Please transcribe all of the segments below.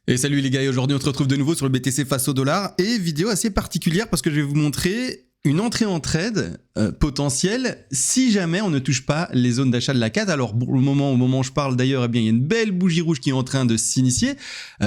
Et salut les gars, et aujourd'hui on se retrouve de nouveau sur le BTC face au dollar et vidéo assez particulière parce que je vais vous montrer une entrée en trade potentielle si jamais on ne touche pas les zones d'achat de la CAD. Alors pour le moment, au moment où je parle d'ailleurs, eh bien, il y a une belle bougie rouge qui est en train de s'initier,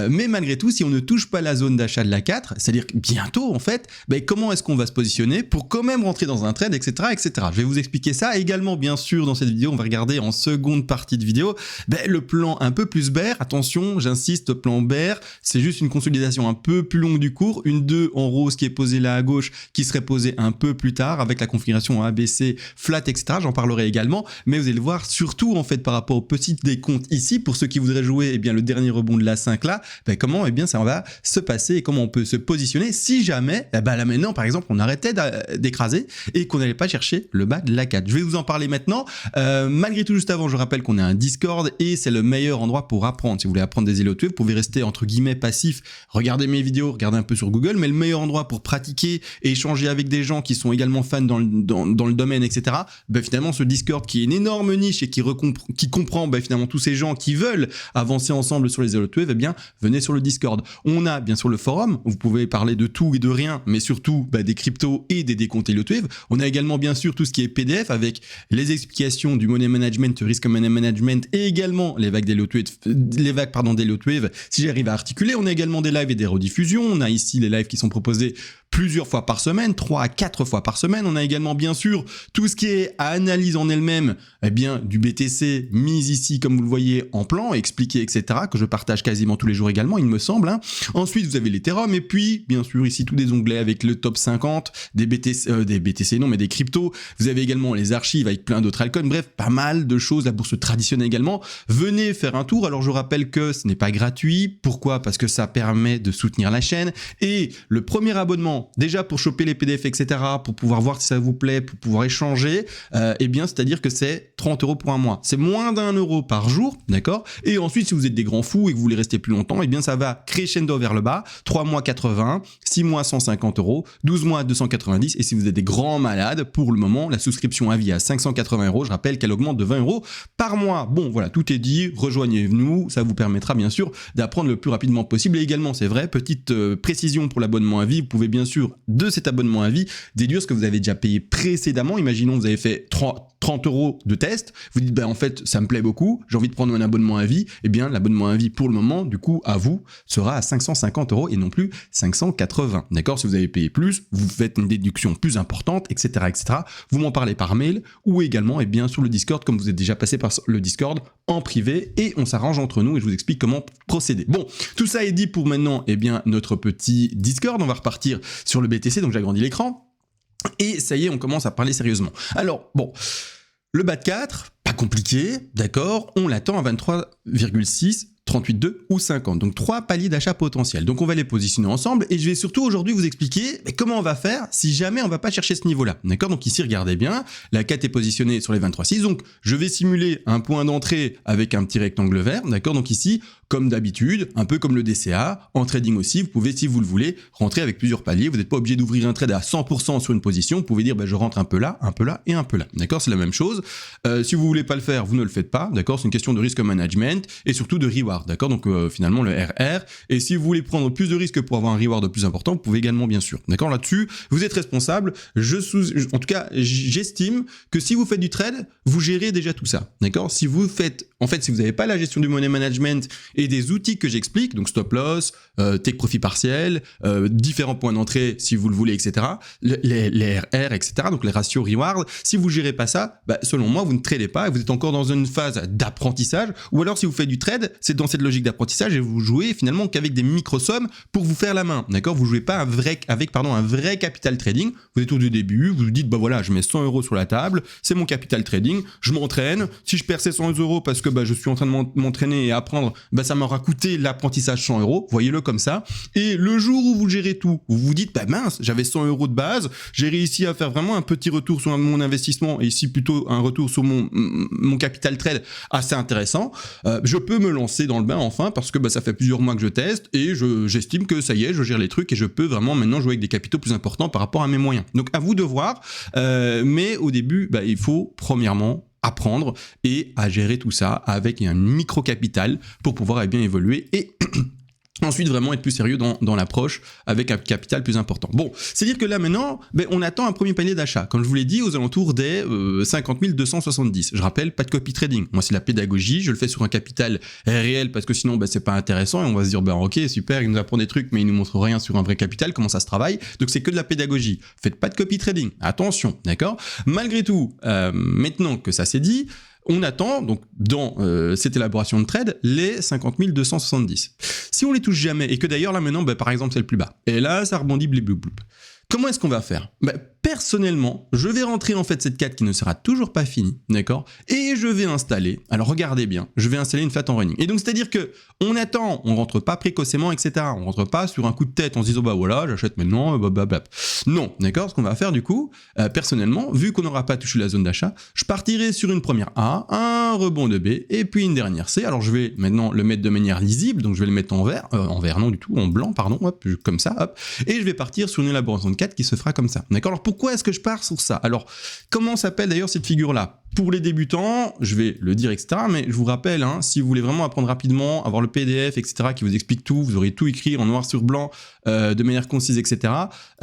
mais malgré tout, si on ne touche pas la zone d'achat de la 4, c'est-à-dire bientôt en fait, ben, comment est-ce qu'on va se positionner pour quand même rentrer dans un trade, etc., etc. Je vais vous expliquer ça également, bien sûr, dans cette vidéo. On va regarder en seconde partie de vidéo ben, le plan un peu plus bear. Attention, j'insiste, plan bear, c'est juste une consolidation un peu plus longue du cours, une 2 en rose qui est posée là à gauche, qui serait posée un peu plus tard avec la configuration ABC, flat, etc. J'en parlerai également, mais vous allez le voir surtout en fait par rapport au petit décompte ici, pour ceux qui voudraient jouer eh bien, le dernier rebond de la 5 là, ben, comment eh bien, ça va se passer et comment on peut se positionner si jamais, eh ben, là maintenant par exemple, on arrêtait d'écraser et qu'on n'allait pas chercher le bas de la 4. Je vais vous en parler maintenant. Malgré tout, juste avant, je rappelle qu'on a un Discord et c'est le meilleur endroit pour apprendre. Si vous voulez apprendre des Elliott Wave, vous pouvez rester entre guillemets passif, regarder mes vidéos, regarder un peu sur Google, mais le meilleur endroit pour pratiquer et échanger avec des gens qui sont également fans dans le domaine, etc. Ben finalement, ce Discord qui est une énorme niche et qui comprend ben finalement tous ces gens qui veulent avancer ensemble sur les Elliott Wave, eh bien, venez sur le Discord. On a bien sûr le forum, où vous pouvez parler de tout et de rien, mais surtout ben, des cryptos et des décomptes Elliott Wave. On a également bien sûr tout ce qui est PDF avec les explications du money management, risk money management et également les vagues d'Elliott Wave, si j'arrive à articuler. On a également des lives et des rediffusions. On a ici les lives qui sont proposés plusieurs fois par semaine, 3 à 4 fois par semaine. On a également bien sûr tout ce qui est analyse en elle-même, eh bien du BTC mise ici comme vous le voyez en plan, expliqué, etc. que je partage quasiment tous les jours également, il me semble. Hein. Ensuite vous avez l'Ethereum et puis bien sûr ici tous des onglets avec le top 50 des BTC non mais des cryptos. Vous avez également les archives avec plein d'autres altcoins. Bref, pas mal de choses, la bourse traditionnelle également. Venez faire un tour. Alors je rappelle que ce n'est pas gratuit. Pourquoi? Parce que ça permet de soutenir la chaîne et le premier abonnement déjà pour choper les PDF, etc., pour pouvoir voir si ça vous plaît, pour pouvoir échanger, eh bien, c'est-à-dire que c'est 30 € pour un mois. C'est moins d'1 € par jour, d'accord? Et ensuite, si vous êtes des grands fous et que vous voulez rester plus longtemps, eh bien, ça va crescendo vers le bas. 3 mois 80, 6 mois 150 €, 12 mois 290. Et si vous êtes des grands malades, pour le moment, la souscription à vie à 580 €. Je rappelle qu'elle augmente de 20 € par mois. Bon, voilà, tout est dit. Rejoignez-nous. Ça vous permettra, bien sûr, d'apprendre le plus rapidement possible. Et également, c'est vrai, petite précision pour l'abonnement à vie. Vous pouvez bien sûr de cet abonnement à vie déduire ce que vous avez déjà payé précédemment. Imaginons vous avez fait 30 € de test, vous dites ben en fait ça me plaît beaucoup, j'ai envie de prendre un abonnement à vie, et bien l'abonnement à vie pour le moment du coup à vous sera à 550 € et non plus 580. D'accord? Si vous avez payé plus, vous faites une déduction plus importante, etc., etc. Vous m'en parlez par mail ou également et bien sur le Discord comme vous êtes déjà passé par le Discord en privé et on s'arrange entre nous et je vous explique comment procéder. Bon, tout ça est dit pour maintenant et bien notre petit Discord. On va repartir sur le BTC, donc j'agrandis l'écran. Et ça y est, on commence à parler sérieusement. Alors, bon, le BAT 4, pas compliqué, d'accord, on l'attend à 23,6, 38,2 ou 50. Donc 3 paliers d'achat potentiels. Donc on va les positionner ensemble et je vais surtout aujourd'hui vous expliquer comment on va faire si jamais on va pas chercher ce niveau-là. D'accord? Donc ici, regardez bien, la 4 est positionnée sur les 23,6. Donc je vais simuler un point d'entrée avec un petit rectangle vert. D'accord? Donc ici, comme d'habitude, un peu comme le DCA, en trading aussi, vous pouvez, si vous le voulez, rentrer avec plusieurs paliers. Vous n'êtes pas obligé d'ouvrir un trade à 100% sur une position. Vous pouvez dire, je rentre un peu là et un peu là. D'accord? C'est la même chose. Si vous voulez pas le faire, vous ne le faites pas. D'accord? C'est une question de risk management et surtout de reward. D'accord? Donc finalement le RR. Et si vous voulez prendre plus de risques pour avoir un reward plus important, vous pouvez également bien sûr. D'accord? Là-dessus, vous êtes responsable. En tout cas, j'estime que si vous faites du trade, vous gérez déjà tout ça. D'accord? Si vous faites, en fait, si vous n'avez pas la gestion du money management et des outils que j'explique, donc stop loss, take profit partiel, différents points d'entrée si vous le voulez, etc. Les RR, etc. Donc les ratios reward. Si vous gérez pas ça, selon moi, vous ne tradez pas et vous êtes encore dans une phase d'apprentissage. Ou alors si vous faites du trade, c'est dans cette logique d'apprentissage et vous jouez finalement qu'avec des micro-sommes pour vous faire la main. D'accord? Vous jouez pas avec un vrai capital trading. Vous êtes au début, vous vous dites voilà, je mets 100 € sur la table, c'est mon capital trading, je m'entraîne. Si je perds ces 100 € parce que je suis en train de m'entraîner et apprendre, ça m'aura coûté l'apprentissage 100 €. Voyez-le comme ça. Et le jour où vous gérez tout, vous vous dites mince, j'avais 100 € de base, j'ai réussi à faire vraiment un petit retour sur mon investissement et ici plutôt un retour sur mon capital trade assez intéressant. Je peux me lancer dans le bain enfin parce que ça fait plusieurs mois que je teste et j'estime que ça y est, je gère les trucs et je peux vraiment maintenant jouer avec des capitaux plus importants par rapport à mes moyens. Donc à vous de voir, mais au début, il faut premièrement apprendre et à gérer tout ça avec un micro capital pour pouvoir bien évoluer et Ensuite, vraiment être plus sérieux dans l'approche avec un capital plus important. Bon, c'est-à-dire que là maintenant, on attend un premier panier d'achat. Comme je vous l'ai dit, aux alentours des 50 270. Je rappelle, pas de copy trading. Moi, c'est la pédagogie. Je le fais sur un capital réel parce que sinon, c'est pas intéressant et on va se dire, ok, super, il nous apprend des trucs, mais il nous montre rien sur un vrai capital, comment ça se travaille. Donc, c'est que de la pédagogie. Faites pas de copy trading. Attention, d'accord? Malgré tout, maintenant que ça s'est dit, on attend, donc dans cette élaboration de trade, les 50 270. Si on les touche jamais, et que d'ailleurs là maintenant, par exemple, c'est le plus bas, et là, ça rebondit blip blip blip. Comment est-ce qu'on va faire? Personnellement, je vais rentrer en fait cette 4 qui ne sera toujours pas finie, d'accord? Et je vais installer, alors regardez bien, je vais installer une flat en running. Et donc c'est-à-dire que on attend, on rentre pas précocement, etc. On rentre pas sur un coup de tête en se disant voilà, j'achète maintenant, blablabla. Non, d'accord? Ce qu'on va faire du coup, personnellement, vu qu'on n'aura pas touché la zone d'achat, je partirai sur une première A, un rebond de B, et puis une dernière C. Alors je vais maintenant le mettre de manière lisible, donc je vais le mettre en vert non du tout, en blanc, pardon, hop, comme ça, hop, et je vais partir sur une élaboration de 4 qui se fera comme ça, d'accord? Alors pourquoi est-ce que je pars sur ça? Alors, comment s'appelle d'ailleurs cette figure-là? Pour les débutants, je vais le dire, etc. Mais je vous rappelle, si vous voulez vraiment apprendre rapidement, avoir le PDF, etc., qui vous explique tout, vous aurez tout écrit en noir sur blanc, de manière concise, etc.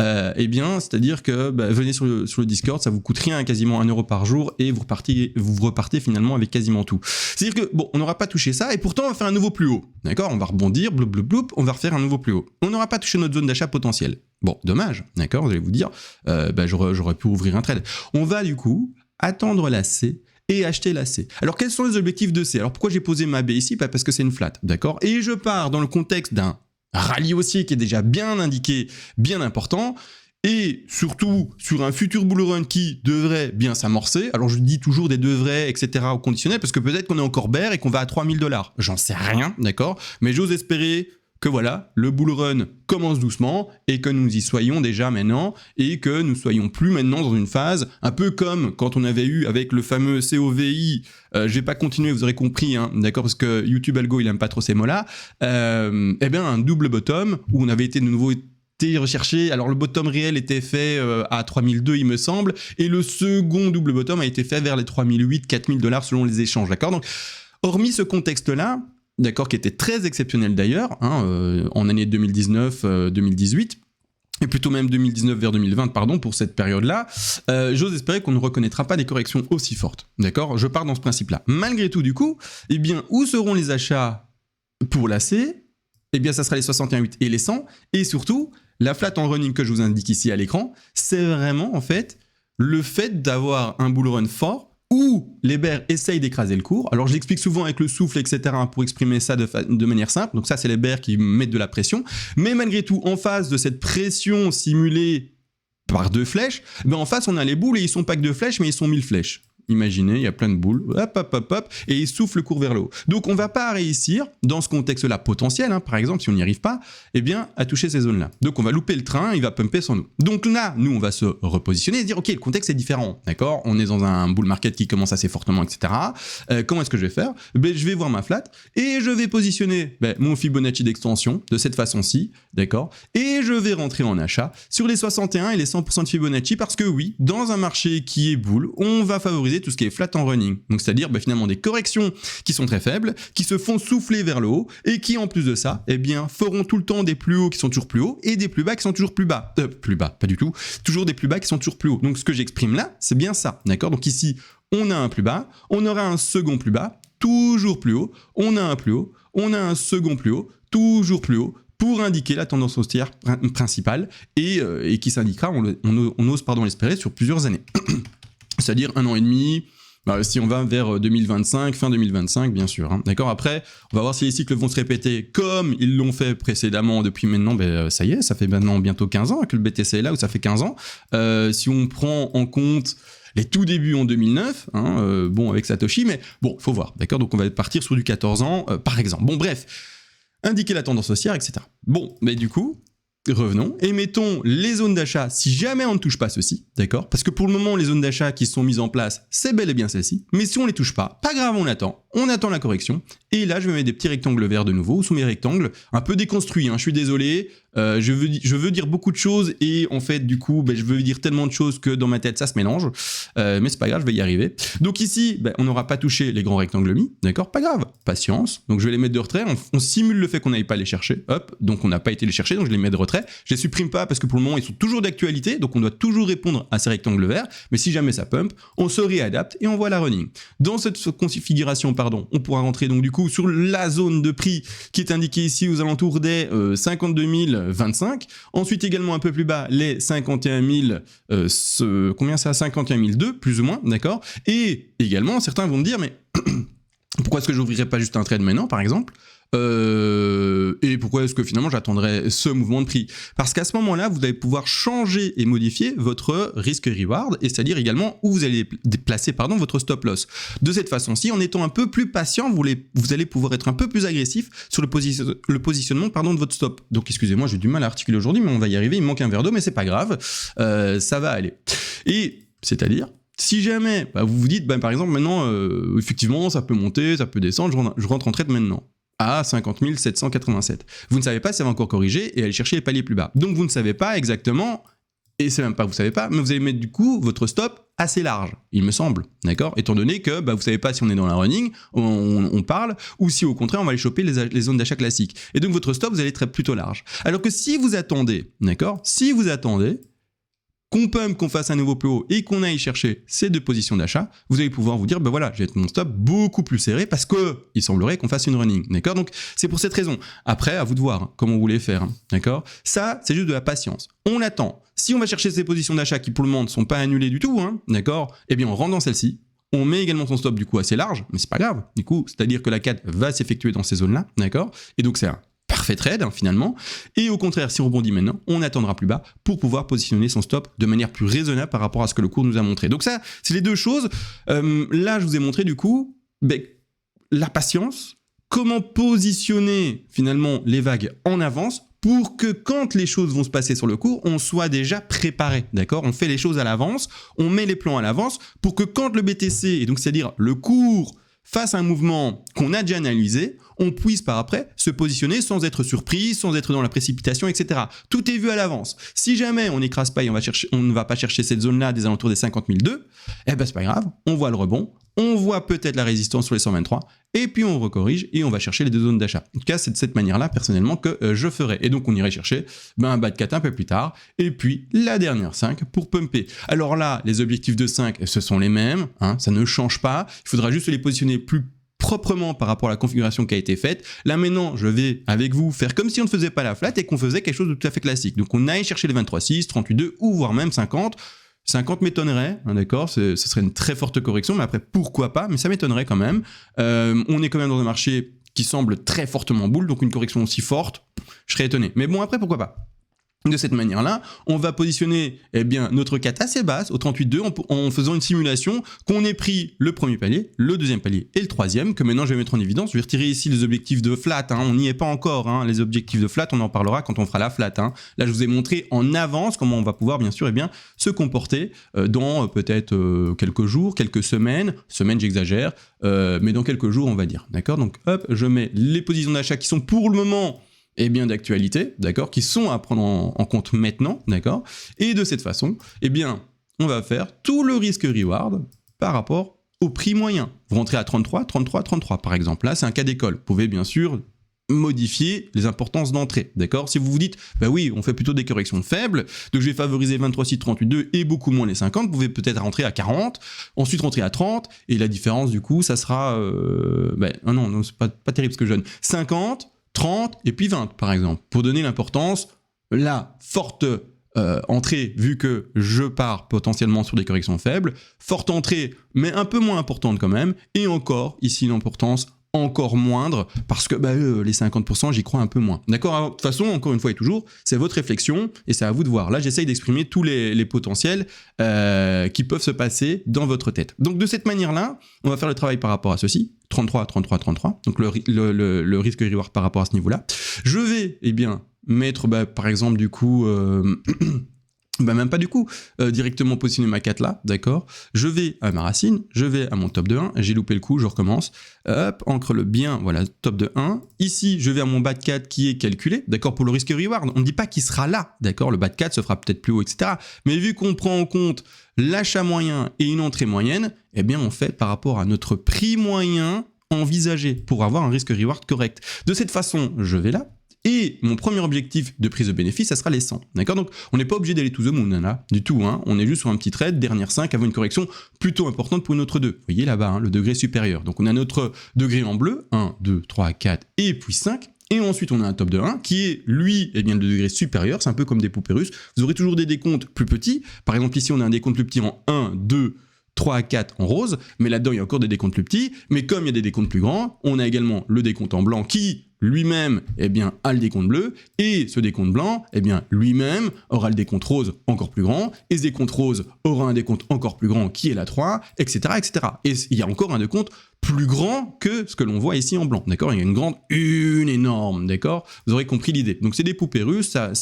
C'est-à-dire que venez sur le Discord, ça vous coûte rien, quasiment 1 € par jour, et vous repartez finalement avec quasiment tout. C'est-à-dire que, on n'aura pas touché ça, et pourtant on va faire un nouveau plus haut. D'accord? On va rebondir, bloup, bloup, bloup, on va refaire un nouveau plus haut. On n'aura pas touché notre zone d'achat potentielle. Bon, dommage, d'accord? Vous allez vous dire, j'aurais pu ouvrir un trade. On va du coup attendre la C et acheter la C. Alors quels sont les objectifs de C? Alors pourquoi j'ai posé ma B ici? Parce que c'est une flat, d'accord? Et je pars dans le contexte d'un rallye haussier qui est déjà bien indiqué, bien important, et surtout sur un futur bull run qui devrait bien s'amorcer. Alors je dis toujours des devraient, etc. au conditionnel, parce que peut-être qu'on est encore bear et qu'on va à 3000 $. J'en sais rien, d'accord? Mais j'ose espérer que voilà, le bull run commence doucement et que nous y soyons déjà maintenant et que nous soyons plus maintenant dans une phase un peu comme quand on avait eu avec le fameux COVI, je vais pas continuer, vous aurez compris, d'accord, parce que YouTube Algo il aime pas trop ces mots-là, un double bottom où on avait été de nouveau recherché. Alors le bottom réel était fait à 3002 il me semble et le second double bottom a été fait vers les 3008, 4000 $ selon les échanges, d'accord? Donc hormis ce contexte-là, d'accord, qui était très exceptionnel d'ailleurs, en année 2019-2018, et plutôt même 2019 vers 2020, pardon, pour cette période-là, j'ose espérer qu'on ne reconnaîtra pas des corrections aussi fortes, d'accord? Je pars dans ce principe-là. Malgré tout, du coup, où seront les achats pour la C? Ça sera les 61,8 et les 100, et surtout, la flat en running que je vous indique ici à l'écran, c'est vraiment, en fait, le fait d'avoir un bull run fort, où les bears essayent d'écraser le cours. Alors je l'explique souvent avec le souffle, etc. pour exprimer ça de manière simple. Donc ça, c'est les bears qui mettent de la pression. Mais malgré tout, en face de cette pression simulée par 2 flèches, en face, on a les boules et ils sont pas que 2 flèches, mais ils sont 1000 flèches. Imaginez, il y a plein de boules, hop, et il souffle le cours vers le haut. Donc on va pas réussir, dans ce contexte-là potentiel, par exemple, si on n'y arrive pas, à toucher ces zones-là. Donc on va louper le train, il va pumper sans nous. Donc là, nous, on va se repositionner et se dire, ok, le contexte est différent, d'accord? On est dans un bull market qui commence assez fortement, etc. Comment est-ce que je vais faire? Je vais voir ma flat, et je vais positionner mon Fibonacci d'extension, de cette façon-ci, d'accord? Et je vais rentrer en achat sur les 61 et les 100% de Fibonacci, parce que oui, dans un marché qui est bull, on va favoriser tout ce qui est flat en running. Donc c'est-à-dire finalement des corrections qui sont très faibles, qui se font souffler vers le haut et qui en plus de ça, feront tout le temps des plus hauts qui sont toujours plus hauts et des plus bas qui sont toujours plus bas. Plus bas, pas du tout. Toujours des plus bas qui sont toujours plus hauts. Donc ce que j'exprime là, c'est bien ça, d'accord? Donc ici, on a un plus bas, on aura un second plus bas, toujours plus haut, on a un plus haut, on a un second plus haut, toujours plus haut, pour indiquer la tendance haussière principale et qui s'indiquera, on ose l'espérer, sur plusieurs années. C'est-à-dire 1 an et demi, si on va vers 2025, fin 2025, bien sûr. D'accord? Après, on va voir si les cycles vont se répéter comme ils l'ont fait précédemment depuis maintenant. Ça y est, ça fait maintenant bientôt 15 ans que le BTC est là, ou ça fait 15 ans. Si on prend en compte les tout débuts en 2009, avec Satoshi, mais faut voir. D'accord? Donc on va partir sur du 14 ans, par exemple. Bon, bref, indiquer la tendance haussière, etc. Bon, mais du coup, revenons et mettons les zones d'achat si jamais on ne touche pas ceci, d'accord? Parce que pour le moment, les zones d'achat qui sont mises en place, c'est bel et bien celles-ci. Mais si on les touche pas grave, on attend la correction. Et là, je vais mettre des petits rectangles verts de nouveau sous mes rectangles, un peu déconstruits, hein, je suis désolé. Je veux dire beaucoup de choses et en fait, du coup, je veux dire tellement de choses que dans ma tête, ça se mélange. Mais c'est pas grave, je vais y arriver. Donc ici, on n'aura pas touché les grands rectangles mis, d'accord? Pas grave, patience. Donc je vais les mettre de retrait. On simule le fait qu'on n'aille pas les chercher. Hop, donc on n'a pas été les chercher, donc je les mets de retrait. Je les supprime pas parce que pour le moment, ils sont toujours d'actualité, donc on doit toujours répondre à ces rectangles verts. Mais si jamais ça pump, on se réadapte et on voit la running. Dans cette configuration, on pourra rentrer donc du coup sur la zone de prix qui est indiquée ici aux alentours des 52 025. Ensuite également un peu plus bas les 51 000, combien ça, 51 002 plus ou moins, d'accord. Et également certains vont me dire mais pourquoi est-ce que j'ouvrirais pas juste un trade maintenant par exemple? Et pourquoi est-ce que finalement j'attendrais ce mouvement de prix? Parce qu'à ce moment-là, vous allez pouvoir changer et modifier votre risque-reward, et c'est-à-dire également où vous allez placer votre stop-loss. De cette façon-ci, en étant un peu plus patient, vous allez pouvoir être un peu plus agressif sur le positionnement de votre stop. Donc excusez-moi, j'ai du mal à articuler aujourd'hui, mais on va y arriver, il me manque un verre d'eau, mais c'est pas grave, ça va aller. Et c'est-à-dire, si jamais vous vous dites, par exemple, maintenant, effectivement, ça peut monter, ça peut descendre, je rentre en trade maintenant à 50 787. Vous ne savez pas si ça va encore corriger et aller chercher les paliers plus bas. Donc vous ne savez pas exactement, et c'est même pas que vous savez pas, mais vous allez mettre du coup votre stop assez large, il me semble, d'accord? Étant donné que vous savez pas si on est dans la running, on parle, ou si au contraire on va aller choper les zones d'achat classiques. Et donc votre stop, vous allez être plutôt large. Alors que si vous attendez, d'accord? Si vous attendez qu'on pump, qu'on fasse un nouveau plus haut et qu'on aille chercher ces deux positions d'achat, vous allez pouvoir vous dire, voilà, je vais être mon stop beaucoup plus serré parce que il semblerait qu'on fasse une running, d'accord? Donc, c'est pour cette raison. Après, à vous de voir comment vous voulez faire, d'accord? Ça, c'est juste de la patience. On attend. Si on va chercher ces positions d'achat qui, pour le moment, ne sont pas annulées du tout, d'accord? Eh bien, on rentre dans celle-ci. On met également son stop, du coup, assez large, mais c'est pas grave. Du coup, c'est-à-dire que la 4 va s'effectuer dans ces zones-là, d'accord? Et donc, c'est un parfait trade finalement, et au contraire si on rebondit maintenant, on attendra plus bas pour pouvoir positionner son stop de manière plus raisonnable par rapport à ce que le cours nous a montré. Donc ça, c'est les deux choses. Là, je vous ai montré du coup la patience, comment positionner finalement les vagues en avance pour que quand les choses vont se passer sur le cours, on soit déjà préparé, d'accord? On fait les choses à l'avance, on met les plans à l'avance pour que quand le BTC, et donc c'est-à-dire le cours, fasse un mouvement qu'on a déjà analysé, on puisse par après se positionner sans être surpris, sans être dans la précipitation, etc. Tout est vu à l'avance. Si jamais on n'écrase pas et on ne va pas chercher cette zone-là des alentours des 50 002, c'est pas grave, on voit le rebond, on voit peut-être la résistance sur les 123, et puis on recorrige et on va chercher les deux zones d'achat. En tout cas, c'est de cette manière-là, personnellement, que je ferai. Et donc, on irait chercher un bas de 4 un peu plus tard, et puis la dernière 5 pour pumper. Alors là, les objectifs de 5, ce sont les mêmes, ça ne change pas. Il faudra juste les positionner plus proprement par rapport à la configuration qui a été faite. Là maintenant, je vais avec vous faire comme si on ne faisait pas la flat et qu'on faisait quelque chose de tout à fait classique. Donc on aille chercher les 23,6, 38,2 ou voire même 50. 50 m'étonnerait, d'accord, ce serait une très forte correction, mais après pourquoi pas, mais ça m'étonnerait quand même. On est quand même dans un marché qui semble très fortement bull, donc une correction aussi forte, je serais étonné. Mais bon, après pourquoi pas. De cette manière-là, on va positionner notre 4 assez basse au 38,2 en faisant une simulation qu'on ait pris le premier palier, le deuxième palier et le troisième, que maintenant je vais mettre en évidence. Je vais retirer ici les objectifs de flat, on n'y est pas encore, les objectifs de flat, on en parlera quand on fera la flat. Là, je vous ai montré en avance comment on va pouvoir bien sûr se comporter dans peut-être quelques jours, quelques semaines j'exagère, mais dans quelques jours on va dire, d'accord? Donc hop, je mets les positions d'achat qui sont pour le moment d'actualité, d'accord, qui sont à prendre en compte maintenant, d'accord, et de cette façon, on va faire tout le risque reward par rapport au prix moyen. Vous rentrez à 33, 33, 33 par exemple. Là, c'est un cas d'école. Vous pouvez bien sûr modifier les importances d'entrée, d'accord? Si vous vous dites, oui, on fait plutôt des corrections faibles, donc je vais favoriser 23,6, 38,2 et beaucoup moins les 50, vous pouvez peut-être rentrer à 40, ensuite rentrer à 30, et la différence, du coup, ça sera, non, c'est pas terrible ce que je donne, 50, 30 et puis 20 par exemple, pour donner l'importance, la forte entrée, vu que je pars potentiellement sur des corrections faibles, forte entrée mais un peu moins importante quand même, et encore ici l'importance encore moindre, parce que les 50% j'y crois un peu moins. D'accord? De toute façon, encore une fois et toujours, c'est votre réflexion et c'est à vous de voir. Là, j'essaye d'exprimer tous les potentiels qui peuvent se passer dans votre tête. Donc de cette manière-là, on va faire le travail par rapport à ceci. 33, 33, 33, donc le risque reward par rapport à ce niveau-là. Je vais mettre par exemple du coup même pas du coup, directement positionner ma 4 là, d'accord. Je vais à ma racine, je vais à mon top de 1, j'ai loupé le coup, je recommence. Hop, ancre le bien, voilà, top de 1. Ici, je vais à mon bas de 4 qui est calculé, d'accord, pour le risque reward. On ne dit pas qu'il sera là, d'accord, le bas de 4 se fera peut-être plus haut, etc. Mais vu qu'on prend en compte l'achat moyen et une entrée moyenne, eh bien on fait par rapport à notre prix moyen envisagé pour avoir un risque reward correct. De cette façon, je vais là. Et mon premier objectif de prise de bénéfice, ça sera les 100. D'accord? Donc, on n'est pas obligé d'aller to the moon, là, du tout. Hein. On est juste sur un petit trade, dernière 5, avant une correction plutôt importante pour une autre 2. Vous voyez là-bas, hein, le degré supérieur. Donc, on a notre degré en bleu, 1, 2, 3, 4 et puis 5. Et ensuite, on a un top de 1 qui est, lui, eh bien, le degré supérieur. C'est un peu comme des poupées russes. Vous aurez toujours des décomptes plus petits. Par exemple, ici, on a un décompte plus petit en 1, 2, 3 à 4 en rose, mais là-dedans, il y a encore des décomptes plus petits. Mais comme il y a des décomptes plus grands, on a également le décompte en blanc qui, lui-même, eh bien, a le décompte bleu, et ce décompte blanc, eh bien, lui-même aura le décompte rose encore plus grand, et ce décompte rose aura un décompte encore plus grand qui est la 3, etc., etc. Et il y a encore un décompte plus grand que ce que l'on voit ici en blanc, d'accord? Il y a une énorme, d'accord? Vous aurez compris l'idée. Donc c'est des poupées russes, voilà,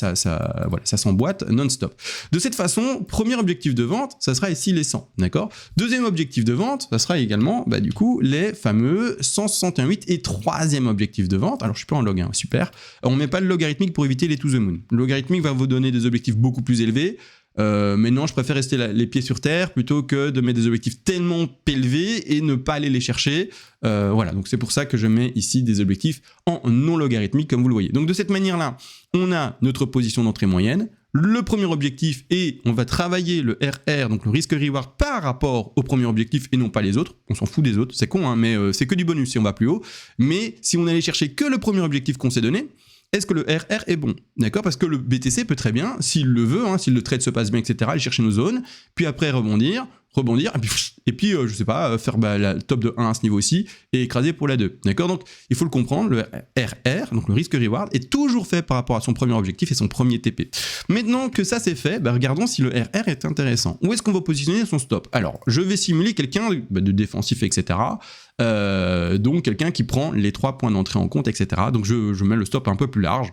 ça s'emboîte non-stop. De cette façon, premier objectif de vente, ça sera ici les 100, d'accord? Deuxième objectif de vente, ça sera également, du coup, les fameux 161,8 et troisième objectif de vente. Alors je suis pas en log, hein, super. On met pas le logarithmique pour éviter les to the moon. Le logarithmique va vous donner des objectifs beaucoup plus élevés. Mais non, je préfère rester les pieds sur terre plutôt que de mettre des objectifs tellement élevés et ne pas aller les chercher. Voilà, donc c'est pour ça que je mets ici des objectifs en non logarithmique, comme vous le voyez. Donc de cette manière-là, on a notre position d'entrée moyenne. Le premier objectif et on va travailler le RR, donc le risque reward par rapport au premier objectif et non pas les autres. On s'en fout des autres, c'est con, hein, mais c'est que du bonus si on va plus haut. Mais si on allait chercher que le premier objectif qu'on s'est donné, est-ce que le RR est bon? D'accord? Parce que le BTC peut très bien, s'il le veut, hein, si le trade se passe bien, etc., aller chercher nos zones, puis après rebondir, et puis je sais pas, faire la top de 1 à ce niveau-ci et écraser pour la 2. D'accord? Donc, il faut le comprendre, le RR, donc le risque reward, est toujours fait par rapport à son premier objectif et son premier TP. Maintenant que ça c'est fait, regardons si le RR est intéressant. Où est-ce qu'on va positionner son stop? Alors, je vais simuler quelqu'un de défensif, etc., donc quelqu'un qui prend les 3 points d'entrée en compte, etc. Donc je mets le stop un peu plus large.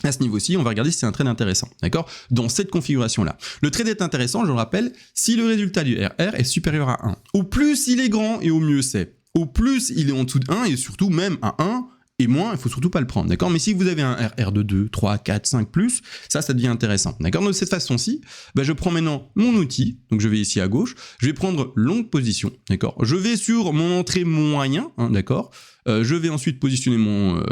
À ce niveau-ci, on va regarder si c'est un trade intéressant, d'accord? Dans cette configuration-là. Le trade est intéressant, je le rappelle, si le résultat du RR est supérieur à 1. Au plus il est grand et au mieux c'est. Au plus il est en dessous de 1 et surtout même à 1 et moins, il faut surtout pas le prendre, d'accord? Mais si vous avez un RR de 2, 3, 4, 5+, ça devient intéressant, d'accord? De cette façon-ci, je prends maintenant mon outil, donc je vais ici à gauche, je vais prendre longue position, d'accord? Je vais sur mon entrée moyen, hein, d'accord? Je vais ensuite positionner mon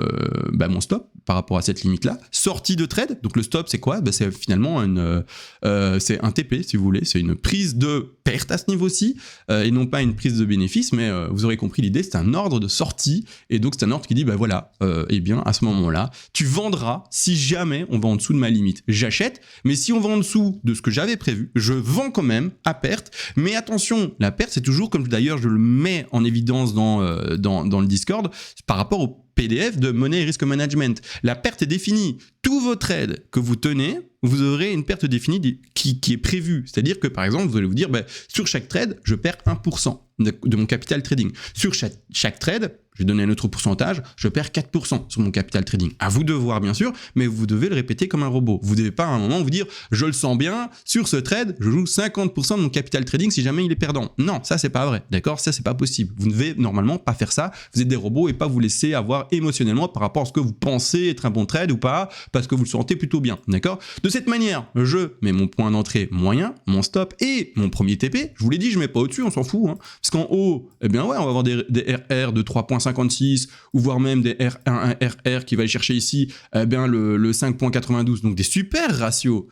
stop par rapport à cette limite-là. Sortie de trade, donc le stop c'est quoi? C'est finalement c'est un TP si vous voulez, c'est une prise de perte à ce niveau-ci et non pas une prise de bénéfice, mais vous aurez compris l'idée, c'est un ordre de sortie et donc c'est un ordre qui dit voilà, eh bien à ce moment-là, tu vendras si jamais on va en dessous de ma limite. J'achète, mais si on va en dessous de ce que j'avais prévu, je vends quand même à perte, mais attention, la perte c'est toujours, comme d'ailleurs je le mets en évidence dans le Discord, par rapport au PDF de monnaie et risque management. La perte est définie. Tous vos trades que vous tenez, vous aurez une perte définie qui est prévue. C'est-à-dire que, par exemple, vous allez vous dire, sur chaque trade, je perds 1% de mon capital trading. Sur chaque trade, je vais donner un autre pourcentage, je perds 4% sur mon capital trading. À vous de voir, bien sûr, mais vous devez le répéter comme un robot. Vous ne devez pas à un moment vous dire, je le sens bien, sur ce trade, je joue 50% de mon capital trading si jamais il est perdant. Non, ça, c'est pas vrai. D'accord? Ça, c'est pas possible. Vous ne devez normalement pas faire ça. Vous êtes des robots et pas vous laisser avoir émotionnellement par rapport à ce que vous pensez être un bon trade ou pas, parce que vous le sentez plutôt bien. D'accord? De cette manière, je mets mon point d'entrée moyen, mon stop et mon premier TP. Je vous l'ai dit, je mets pas au-dessus, on s'en fout. Hein. Parce qu'en haut, eh bien ouais, on va avoir des RR de 3.56 ou voire même des un RR qui va aller chercher ici le 5.92. Donc des super ratios.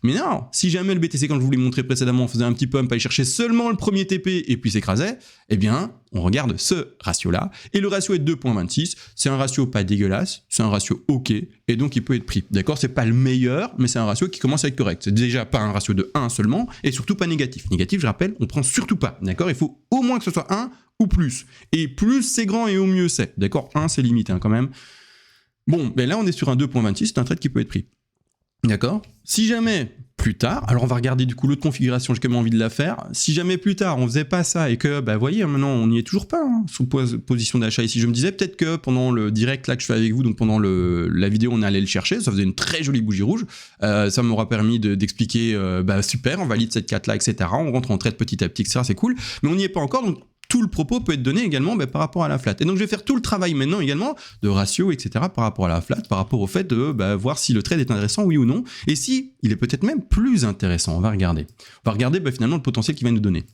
Mais non, si jamais le BTC, comme je vous l'ai montré précédemment, faisait un petit pump, aller chercher seulement le premier TP et puis s'écrasait, eh bien, on regarde ce ratio-là. Et le ratio est de 2.26. C'est un ratio pas dégueulasse, c'est un ratio OK, et donc il peut être pris. D'accord? C'est pas le meilleur, mais c'est un ratio qui commence à être correct. C'est déjà pas un ratio de 1 seulement, et surtout pas négatif. Négatif, je rappelle, on prend surtout pas. D'accord? Il faut au moins que ce soit 1 ou plus. Et plus c'est grand et au mieux c'est. D'accord? 1, c'est limite quand même. Bon, là on est sur un 2.26, c'est un trade qui peut être pris. D'accord. Si jamais plus tard, alors on va regarder du coup l'autre configuration, j'ai quand même envie de la faire. Si jamais plus tard on faisait pas ça et que, vous voyez, maintenant on n'y est toujours pas sous position d'achat ici. Je me disais peut-être que pendant le direct là que je fais avec vous, donc pendant la vidéo, on allait le chercher, ça faisait une très jolie bougie rouge. Ça m'aura permis d'expliquer, super, on valide cette carte là, etc. On rentre en trade petit à petit, etc. C'est cool, mais on n'y est pas encore, donc tout le propos peut être donné également par rapport à la flat. Et donc je vais faire tout le travail maintenant également de ratio, etc. par rapport à la flat, par rapport au fait de voir si le trade est intéressant, oui ou non, et si il est peut-être même plus intéressant. On va regarder. Finalement le potentiel qu'il va nous donner.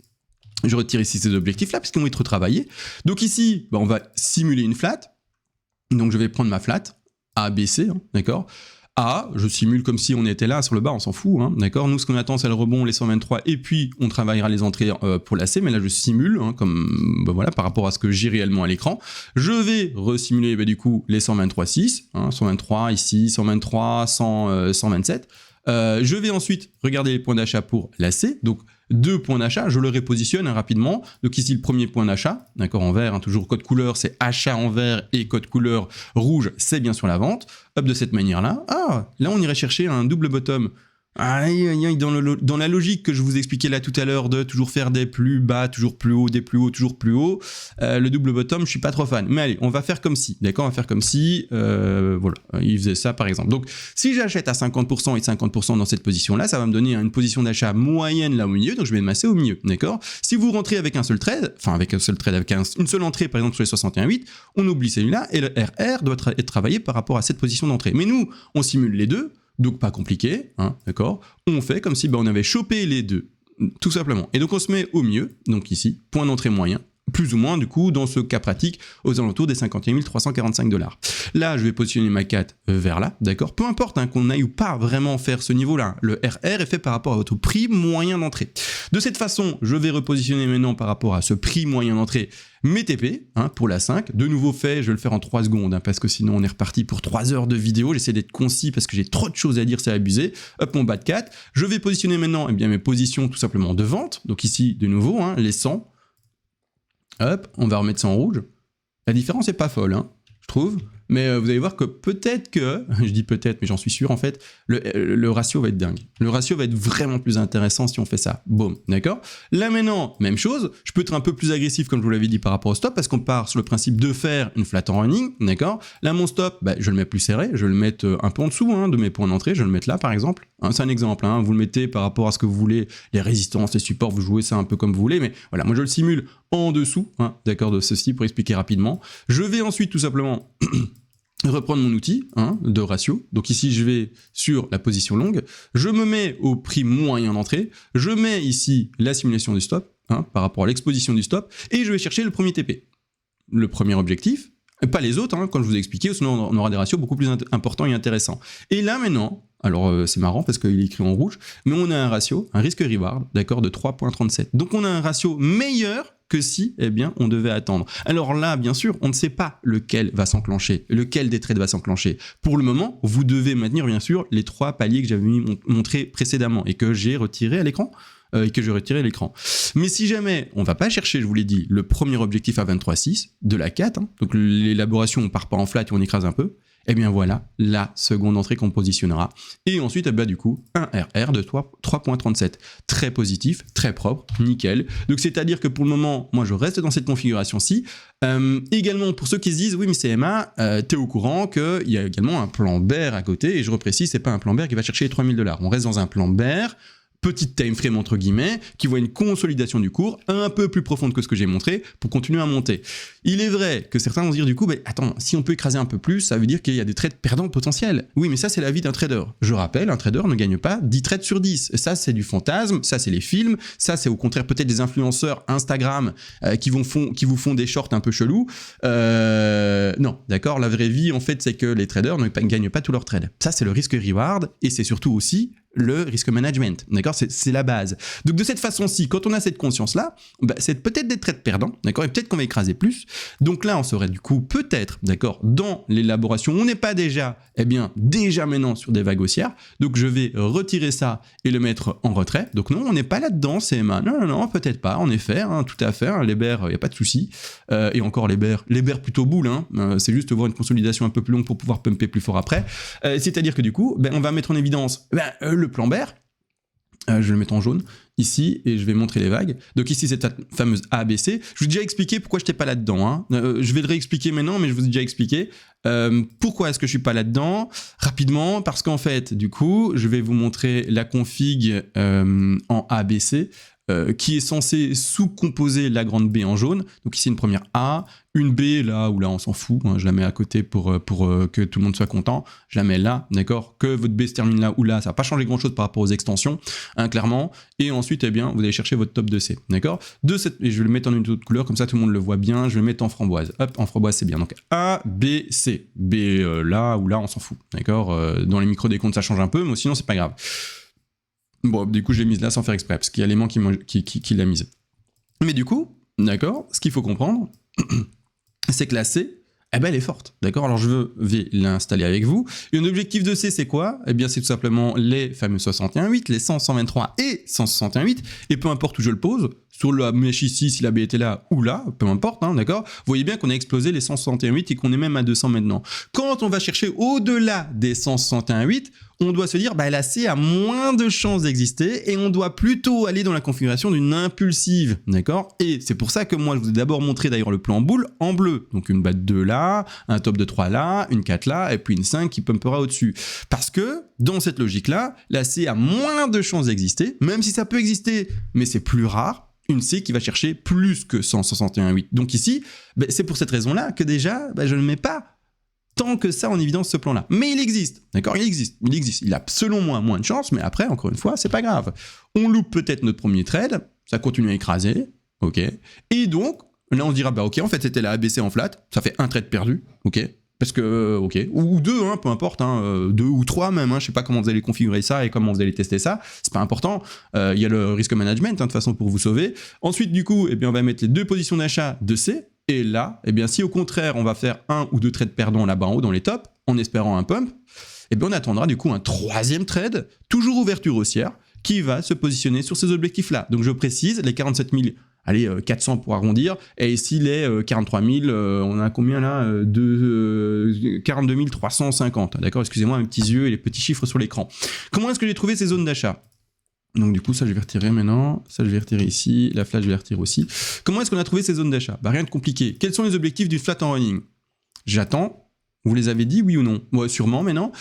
Je retire ici ces objectifs-là, parce qu'ils vont être retravaillés. Donc ici, on va simuler une flat. Donc je vais prendre ma flat, A, B, C, d'accord. A, je simule comme si on était là sur le bas, on s'en fout, d'accord. Nous, ce qu'on attend, c'est le rebond, les 123, et puis on travaillera les entrées pour la C, mais là, je simule, comme par rapport à ce que j'ai réellement à l'écran. Je vais resimuler du coup les 123,6, 123 ici, 123, 100, 127. Je vais ensuite regarder les points d'achat pour la C, donc 2 points d'achat, je le repositionne rapidement. Donc ici, le premier point d'achat, d'accord, en vert, toujours code couleur, c'est achat en vert, et code couleur rouge, c'est bien sûr la vente. Hop, de cette manière-là. Là, on irait chercher un double bottom. Dans la logique que je vous expliquais là tout à l'heure de toujours faire des plus bas, toujours plus haut, des plus hauts, toujours plus haut, le double bottom, je suis pas trop fan. Mais allez, on va faire comme si, d'accord, on va faire comme si, il faisait ça par exemple. Donc, si j'achète à 50% et 50% dans cette position-là, ça va me donner une position d'achat moyenne là au milieu, donc je vais me masser au milieu, d'accord. Si vous rentrez avec un seul trade, avec une seule entrée par exemple sur les 61,8, on oublie celui-là et le RR doit être travaillé par rapport à cette position d'entrée. Mais nous, on simule les deux. Donc pas compliqué, d'accord. On fait comme si on avait chopé les deux, tout simplement. Et donc on se met au mieux, donc ici, point d'entrée moyen, plus ou moins du coup, dans ce cas pratique, aux alentours des 51 345 $. Là, je vais positionner ma 4 vers là, d'accord. Peu importe qu'on aille ou pas vraiment faire ce niveau-là, le RR est fait par rapport à votre prix moyen d'entrée. De cette façon, je vais repositionner maintenant par rapport à ce prix moyen d'entrée mes TP, pour la 5. De nouveau fait, je vais le faire en 3 secondes, parce que sinon on est reparti pour 3 heures de vidéo. J'essaie d'être concis parce que j'ai trop de choses à dire, c'est abusé. Hop, mon bas de 4. Je vais positionner maintenant mes positions tout simplement de vente. Donc ici, de nouveau, les 100. Hop, on va remettre ça en rouge. La différence n'est pas folle, je trouve. Mais vous allez voir que peut-être que, je dis peut-être, mais j'en suis sûr en fait, le ratio va être dingue. Le ratio va être vraiment plus intéressant si on fait ça. Boum, d'accord. Là maintenant, même chose, je peux être un peu plus agressif comme je vous l'avais dit par rapport au stop, parce qu'on part sur le principe de faire une flat en running, d'accord. Là mon stop, je le mets plus serré, je le mets un peu en dessous de mes points d'entrée, je vais le mettre là par exemple. C'est un exemple, vous le mettez par rapport à ce que vous voulez, les résistances, les supports, vous jouez ça un peu comme vous voulez, mais voilà, moi je le simule en dessous, d'accord, de ceci pour expliquer rapidement. Je vais ensuite tout simplement reprendre mon outil de ratio. Donc ici, je vais sur la position longue. Je me mets au prix moyen d'entrée. Je mets ici la simulation du stop par rapport à l'exposition du stop. Et je vais chercher le premier TP. Le premier objectif. Pas les autres, comme je vous ai expliqué. Sinon, on aura des ratios beaucoup plus importants et intéressants. Et là, maintenant, alors c'est marrant parce qu'il est écrit en rouge, mais on a un ratio, un risque-reward, d'accord, de 3.37. Donc on a un ratio meilleur que si, on devait attendre. Alors là, bien sûr, on ne sait pas lequel va s'enclencher, lequel des trades va s'enclencher. Pour le moment, vous devez maintenir, bien sûr, les 3 paliers que j'avais montrés précédemment et que j'ai retirés à l'écran. Mais si jamais on va pas chercher, je vous l'ai dit, le premier objectif à 23,6 de la 4, donc l'élaboration, on part pas en flat et on écrase un peu, voilà la seconde entrée qu'on positionnera. Et ensuite, du coup, un RR de 3.37. Très positif, très propre, nickel. Donc, c'est-à-dire que pour le moment, moi, je reste dans cette configuration-ci. Également, pour ceux qui se disent, oui, mais CMA, t'es au courant qu'il y a également un plan bear à côté. Et je reprécise, c'est pas un plan bear qui va chercher les 3000 $. On reste dans un plan bear, petite time frame entre guillemets, qui voit une consolidation du cours un peu plus profonde que ce que j'ai montré pour continuer à monter. Il est vrai que certains vont se dire du coup, attends, si on peut écraser un peu plus, ça veut dire qu'il y a des trades perdants potentiels. Oui, mais ça c'est la vie d'un trader. Je rappelle, un trader ne gagne pas 10 trades sur 10. Ça c'est du fantasme, ça c'est les films, ça c'est au contraire peut-être des influenceurs Instagram qui vous font des shorts un peu chelous. Non, d'accord, la vraie vie en fait c'est que les traders ne gagnent pas tous leurs trades. Ça c'est le risque reward et c'est surtout aussi le risque management, d'accord? C'est la base. Donc de cette façon-ci, quand on a cette conscience-là, bah, c'est peut-être des trades perdants, d'accord? Et peut-être qu'on va écraser plus. Donc là, on serait du coup peut-être, d'accord, dans l'élaboration. On n'est pas déjà, eh bien, déjà maintenant sur des vagues haussières. Donc je vais retirer ça et le mettre en retrait. Donc non, on n'est pas là-dedans, CMA. Non, peut-être pas, en effet, hein, tout à fait. Hein, les bears, il n'y a pas de souci. Et encore les bears plutôt boules, hein, c'est juste voir une consolidation un peu plus longue pour pouvoir pumper plus fort après. C'est-à-dire que du coup, ben, on va mettre en évidence le plan bear. Je vais le mettre en jaune ici et je vais montrer les vagues. Donc ici, c'est cette fameuse ABC. Je vous ai déjà expliqué pourquoi je n'étais pas là-dedans. Hein. Je vais le réexpliquer maintenant, mais je vous ai déjà expliqué. Pourquoi est-ce que je suis pas là-dedans? Rapidement, parce qu'en fait, du coup, je vais vous montrer la config en ABC. Qui est censé sous-composer la grande B en jaune. Donc ici une première A, une B là où là on s'en fout, hein, je la mets à côté pour que tout le monde soit content, je la mets là, d'accord, que votre B se termine là ou là, ça va pas changer grand chose par rapport aux extensions, hein, clairement, et ensuite eh bien vous allez chercher votre top de C, d'accord, et je vais le mettre en une autre couleur, comme ça tout le monde le voit bien, je vais le mettre en framboise, hop, en framboise c'est bien, donc A, B, C, B là ou là on s'en fout, d'accord, dans les micro-décomptes ça change un peu, mais sinon c'est pas grave. Bon, du coup, je l'ai mise là sans faire exprès, parce qu'il y a l'élément qui l'a mise. Mais du coup, d'accord, ce qu'il faut comprendre, c'est que la C, eh ben, elle est forte, d'accord? Alors, je vais l'installer avec vous. Et un objectif de C, c'est quoi? Eh bien, c'est tout simplement les fameux 61.8, les 100, 123 et 161.8. Et peu importe où je le pose, sur la mèche ici, si la B était là ou là, peu importe, hein, d'accord? Vous voyez bien qu'on a explosé les 161.8 et qu'on est même à 200 maintenant. Quand on va chercher au-delà des 161.8, on doit se dire, bah, la C a moins de chances d'exister et on doit plutôt aller dans la configuration d'une impulsive, d'accord? Et c'est pour ça que moi, je vous ai d'abord montré d'ailleurs le plan boule en bleu. Donc une batte 2 là, un top de 3 là, une 4 là, et puis une 5 qui pumpera au-dessus. Parce que, dans cette logique-là, la C a moins de chances d'exister, même si ça peut exister, mais c'est plus rare. Une C qui va chercher plus que 161.8. Donc ici, bah, c'est pour cette raison-là que déjà, bah, je ne mets pas tant que ça en évidence ce plan-là. Mais il existe, d'accord? Il existe. Il a selon moi moins de chance, mais après, encore une fois, c'est pas grave. On loupe peut-être notre premier trade, ça continue à écraser, ok? Et donc, là on se dira, bah ok, en fait c'était la ABC en flat, ça fait un trade perdu, ok? Parce que, ok, ou deux, hein, peu importe, hein, 2 ou 3 même, hein, je sais pas comment vous allez configurer ça et comment vous allez tester ça, c'est pas important, il y a le risk management, hein, de toute façon, pour vous sauver. Ensuite, du coup, eh bien, on va mettre les deux positions d'achat de C, et là, eh bien, si au contraire, on va faire 1 ou 2 trades perdants là-bas en haut dans les tops, en espérant un pump, eh bien, on attendra du coup un troisième trade, toujours ouverture haussière, qui va se positionner sur ces objectifs-là. Donc, je précise, les 47 000, allez, 400 pour arrondir, et ici, les 43 000, on a combien là 42 350, d'accord? Excusez-moi, mes petits yeux et les petits chiffres sur l'écran. Comment est-ce que j'ai trouvé ces zones d'achat? Donc du coup, ça je vais retirer maintenant, ça je vais retirer ici, la flat je vais retirer aussi. Comment est-ce qu'on a trouvé ces zones d'achat? Bah rien de compliqué. Quels sont les objectifs du flat en running? J'attends, vous les avez dit, oui ou non? Ouais, sûrement, mais non.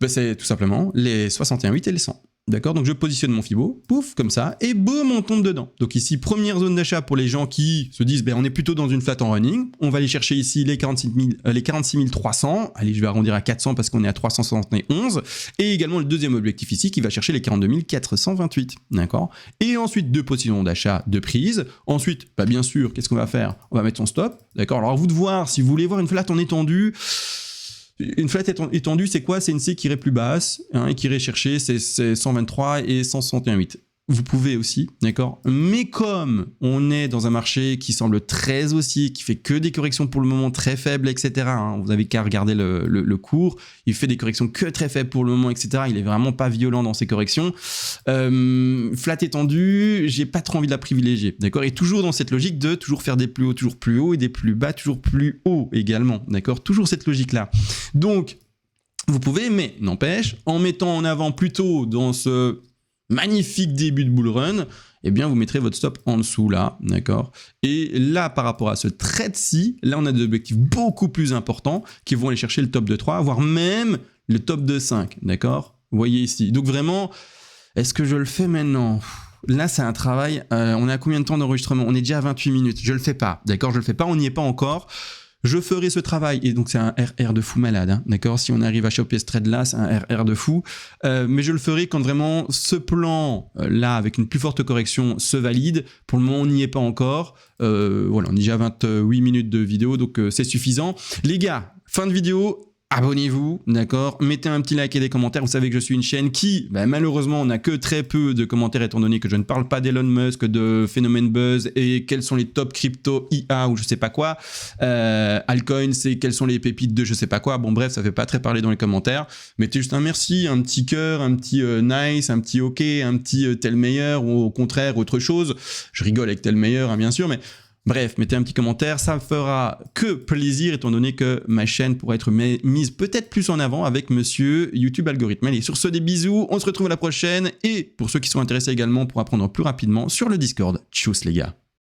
Bah, c'est tout simplement les 61.8 et les 100. D'accord? Donc je positionne mon Fibo, pouf, comme ça, et boum, on tombe dedans. Donc ici, première zone d'achat pour les gens qui se disent, ben, on est plutôt dans une flat en running. On va aller chercher ici les 46 300. Allez, je vais arrondir à 400 parce qu'on est à 371. Et également le deuxième objectif ici qui va chercher les 42 428. D'accord? Et ensuite, deux positions d'achat de prise. Ensuite, bah, bien sûr, qu'est-ce qu'on va faire? On va mettre son stop. D'accord? Alors à vous de voir, si vous voulez voir une flat en étendue, une flat étendue, c'est quoi? C'est une C qui irait plus basse, hein, et qui irait chercher c'est 123 et 161.8. Vous pouvez aussi, d'accord? Mais comme on est dans un marché qui semble très haussier, qui fait que des corrections pour le moment très faibles, etc., hein, vous avez qu'à regarder le cours, il fait des corrections que très faibles pour le moment, etc., il est vraiment pas violent dans ses corrections. Flat étendue, j'ai pas trop envie de la privilégier, d'accord? Et toujours dans cette logique de toujours faire des plus hauts toujours plus hauts et des plus bas toujours plus hauts également, d'accord? Toujours cette logique-là. Donc, vous pouvez, mais n'empêche, en mettant en avant plutôt dans ce magnifique début de bull run, eh bien vous mettrez votre stop en dessous là, d'accord? Et là, par rapport à ce trade-ci, là on a des objectifs beaucoup plus importants qui vont aller chercher le top de 3, voire même le top de 5, d'accord? Vous voyez ici. Donc vraiment, est-ce que je le fais maintenant? Là, c'est un travail. On est à combien de temps d'enregistrement? On est déjà à 28 minutes. Je le fais pas, d'accord? Je le fais pas, on n'y est pas encore. Je ferai ce travail, et donc c'est un RR de fou malade, hein, d'accord? Si on arrive à choper ce trade-là, c'est un RR de fou. Mais je le ferai quand vraiment ce plan-là, avec une plus forte correction, se valide. Pour le moment, on n'y est pas encore. Voilà, on est déjà à 28 minutes de vidéo, donc c'est suffisant. Les gars, fin de vidéo. abonnez-vous, d'accord? Mettez un petit like et des commentaires. Vous savez que je suis une chaîne qui, malheureusement, n'a que très peu de commentaires étant donné que je ne parle pas d'Elon Musk, de phénomène buzz et quels sont les top crypto IA ou je sais pas quoi. Altcoin, c'est quelles sont les pépites de je sais pas quoi. Bon bref, ça fait pas très parler dans les commentaires. Mettez juste un merci, un petit cœur, un petit nice, un petit ok, un petit tel meilleur ou au contraire autre chose. Je rigole avec tel meilleur, hein, bien sûr, mais bref, mettez un petit commentaire, ça me fera que plaisir étant donné que ma chaîne pourra être mise peut-être plus en avant avec monsieur YouTube Algorithme. Allez, sur ce, des bisous, on se retrouve à la prochaine et pour ceux qui sont intéressés également pour apprendre plus rapidement sur le Discord. Tchuss les gars.